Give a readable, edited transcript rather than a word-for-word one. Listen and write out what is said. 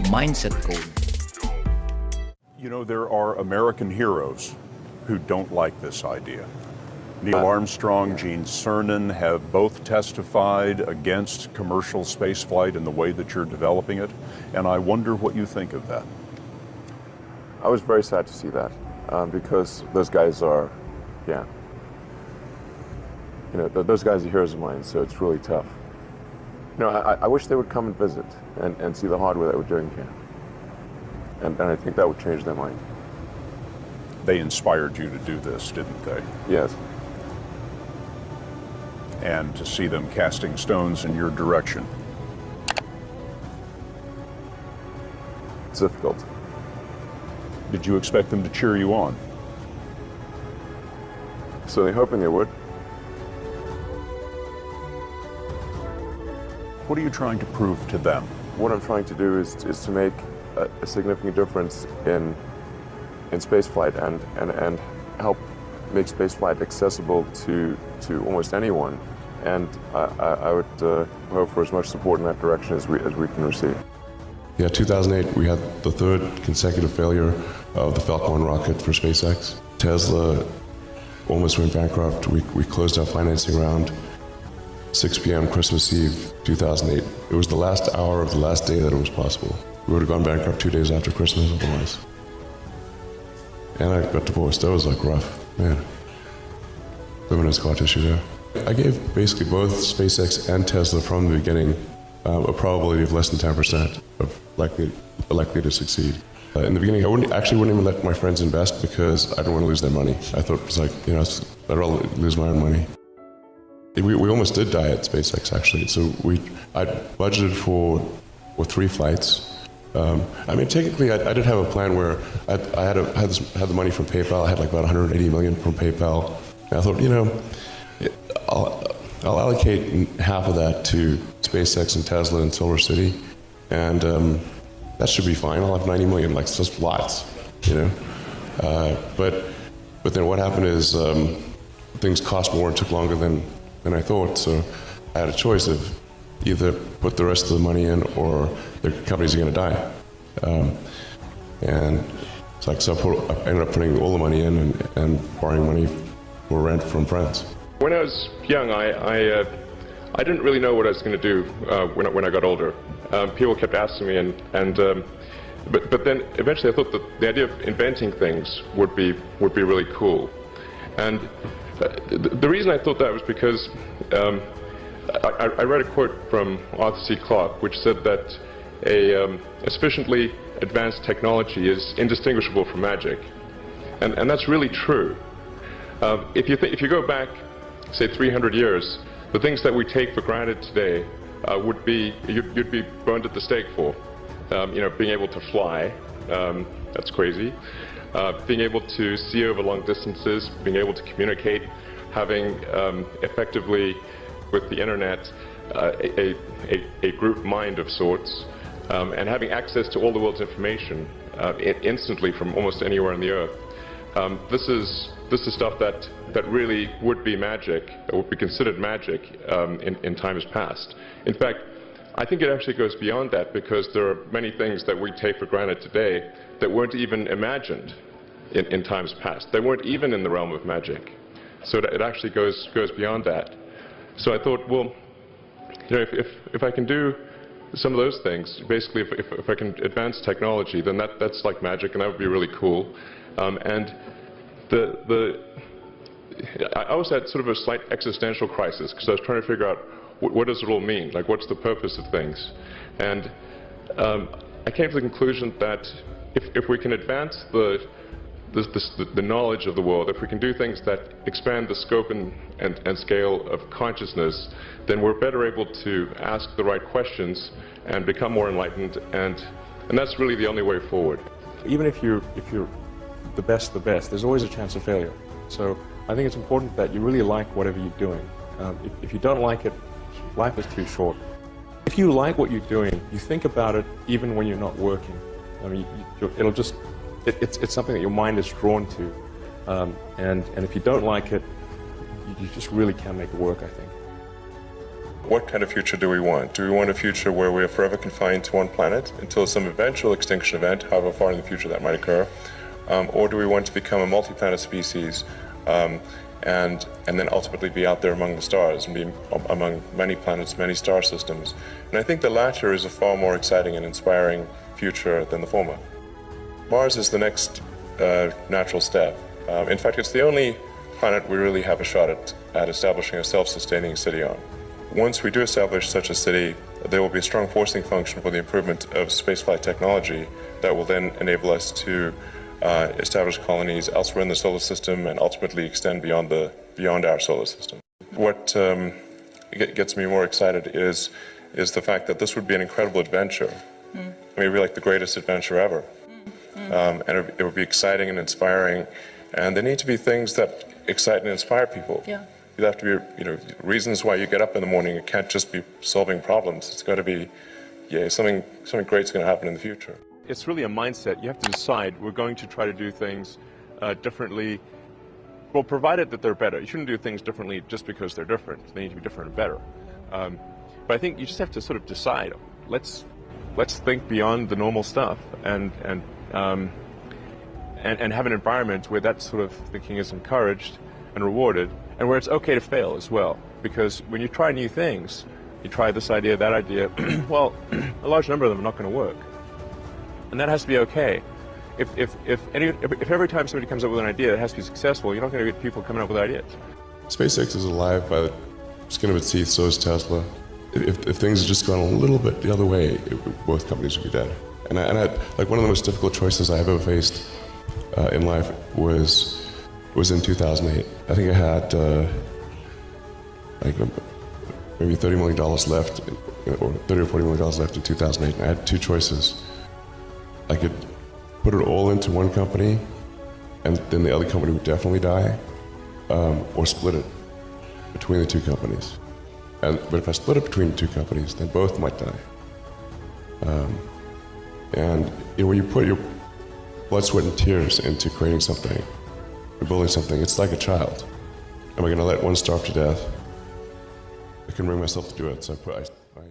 Mindset Code. You know, there are American heroes who don't like this idea. Neil Armstrong, Gene Cernan have both testified against commercial spaceflight in the way that you're developing it, and I wonder what you think of that. I was very sad to see that, because those guys are, those guys are heroes of mine, so it's really tough. I wish they would come and visit and see the hardware that we're doing here. And I think that would change their mind. They inspired you to do this, didn't they? Yes. And to see them casting stones in your direction. It's difficult. Did you expect them to cheer you on? So they're hoping they would. What are you trying to prove to them? What I'm trying to do is to make a significant difference in spaceflight and help make spaceflight accessible to almost anyone. And I would hope for as much support in that direction as we can receive. Yeah, 2008, we had the third consecutive failure of the Falcon 1 rocket for SpaceX. Tesla almost went bankrupt. We closed our financing round 6 p.m. Christmas Eve, 2008. It was the last hour of the last day that it was possible. We would have gone bankrupt 2 days after Christmas otherwise. And I got divorced. That was like rough, man. Women scar tissue there. I gave basically both SpaceX and Tesla from the beginning a probability of less than 10% of likely to succeed. In the beginning, I wouldn't even let my friends invest because I didn't want to lose their money. I thought it was like, I'd rather lose my own money. We almost did die at SpaceX actually. So I budgeted for 3 flights. Technically, I did have a plan where I had the money from PayPal. I had like about 180 million from PayPal. And I thought, I'll allocate half of that to SpaceX and Tesla and Solar City, and that should be fine. I'll have 90 million, like just lots, But then what happened is things cost more and took longer than I thought. So I had a choice of either put the rest of the money in or the companies are going to die. And it's like, so I ended up putting all the money in and borrowing money for rent from friends. When I was young, I didn't really know what I was going to do when I got older. People kept asking me, but then eventually I thought that the idea of inventing things would be really cool. And the reason I thought that was because I read a quote from Arthur C. Clarke, which said that a sufficiently advanced technology is indistinguishable from magic, and that's really true. If you go back, say 300 years, the things that we take for granted today would be you'd be burned at the stake for. Being able to fly, that's crazy. Being able to see over long distances, being able to communicate, having effectively with the internet a group mind of sorts, and having access to all the world's information instantly from almost anywhere on the earth. This is stuff that really would be magic, or would be considered magic in times past. In fact, I think it actually goes beyond that, because there are many things that we take for granted today that weren't even imagined in times past. They weren't even in the realm of magic. So it actually goes beyond that. So I thought, well, if I can do some of those things, basically if I can advance technology, then that's like magic, and that would be really cool. And I always had sort of a slight existential crisis, because I was trying to figure out what does it all mean? Like, what's the purpose of things? And I came to the conclusion that if we can advance the knowledge of the world, if we can do things that expand the scope and scale of consciousness, then we're better able to ask the right questions and become more enlightened, and that's really the only way forward. Even if you're the best, there's always a chance of failure. So I think it's important that you really like whatever you're doing. If you don't like it, life is too short. If you like what you're doing, you think about it even when you're not working. I mean, it's something that your mind is drawn to. And if you don't like it, you just really can't make it work, I think. What kind of future do we want? Do we want a future where we are forever confined to one planet until some eventual extinction event, however far in the future that might occur? Or do we want to become a multi-planet species and then ultimately be out there among the stars and be among many planets, many star systems? And I think the latter is a far more exciting and inspiring future than the former. Mars is the next natural step. In fact, it's the only planet we really have a shot at establishing a self-sustaining city on. Once we do establish such a city, there will be a strong forcing function for the improvement of spaceflight technology that will then enable us to establish colonies elsewhere in the solar system and ultimately extend beyond our solar system. What gets me more excited is the fact that this would be an incredible adventure. I mean, it would be like the greatest adventure ever. And it would be exciting and inspiring. And there need to be things that excite and inspire people. Yeah. You have to be, reasons why you get up in the morning. It can't just be solving problems. It's got to be, something great's going to happen in the future. It's really a mindset. You have to decide, we're going to try to do things differently, well, provided that they're better. You shouldn't do things differently just because they're different. They need to be different and better. But I think you just have to sort of decide, let's think beyond the normal stuff and have an environment where that sort of thinking is encouraged and rewarded, and where it's okay to fail as well. Because when you try new things, you try this idea, that idea, well, a large number of them are not going to work. And that has to be okay. If every time somebody comes up with an idea that has to be successful, you're not going to get people coming up with ideas. SpaceX is alive by the skin of its teeth, so is Tesla. If things had just gone a little bit the other way, both companies would be dead. And I like one of the most difficult choices I've ever faced in life was in 2008. I think I had maybe $30 million left, or $30 or $40 million left in 2008. And I had two choices. I could put it all into one company, and then the other company would definitely die, or split it between the two companies. But if I split it between the two companies, then both might die. And when you put your blood, sweat, and tears into creating something, building something, it's like a child. Am I going to let one starve to death? I can bring myself to do it, so I